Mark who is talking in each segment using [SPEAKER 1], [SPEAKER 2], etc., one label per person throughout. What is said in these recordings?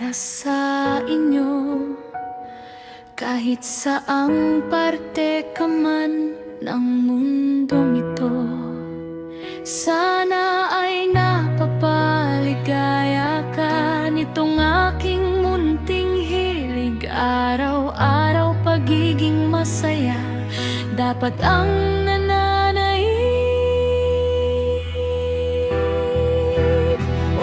[SPEAKER 1] para sa inyo. Kahit saang parte ka man ng mundong ito, sana ay napapaligaya ka nitong aking munting hilig. Araw-araw pagiging masaya dapat ang nananaig.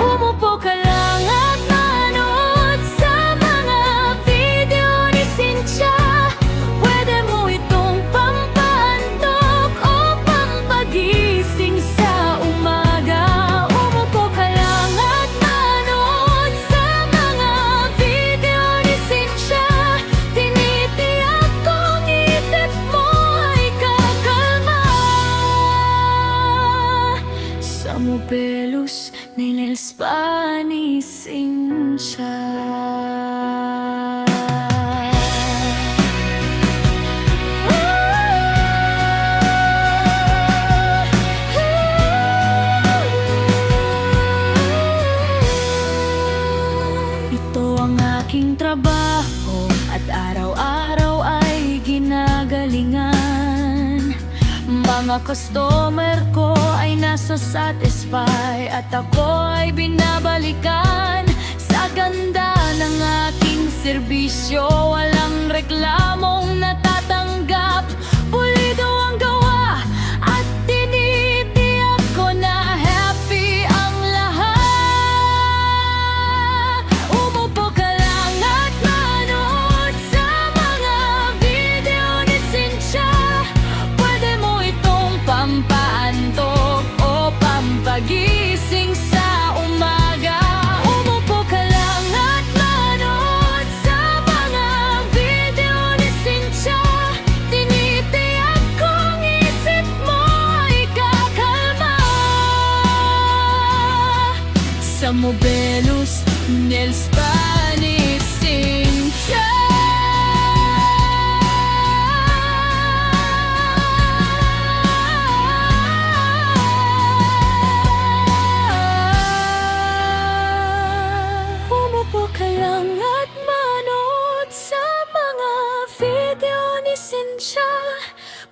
[SPEAKER 1] Umupo ka lang at manood sa mga video ni Cynthia. Pwede mo itong pampaantok o pampagising sa umaga. Umupo ka lang at manood sa mga video ni Cynthia. Tinitiyak kong isip mo ay kakalma. Sa Mobelos ni Spa ni Cynthia. Ito ang aking trabaho at araw-araw ay ginagalingan. Mga customer ko ay nasa satisfy at ako ay binabalikan. Sa ganda ng aking serbisyo, walang reklamong natatanggap. Pulido ang gawa at tinitiyak ko na happy ang lahat. Umupo ka lang at manood sa mga video ni Cynthia. Pwede mo itong pampaantok o pampagising sa umaga. Umupo ka lang at manood sa mga video ni Cynthia. Tinitiyak kong isip mo ay kakalma. Sa Mobelos ni Spa ni Cynthia. Umupo ka lang at manood sa mga video ni Cynthia.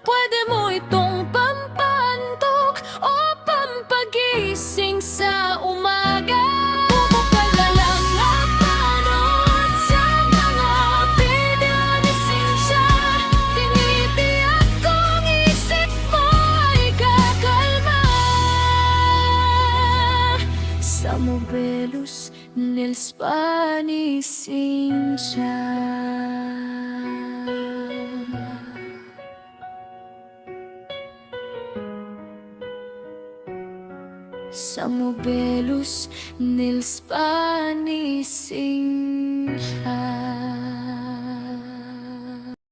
[SPEAKER 1] Pwede mo itong pampaantok o pampagising sa umaga. Umupo ka lang at manood sa mga video ni Cynthia. Tinitiyak kong isip mo ay kakalma. Sa Mobelos ni Spa ni Cynthia. Sa Mobelos ni Spa ni Cynthia.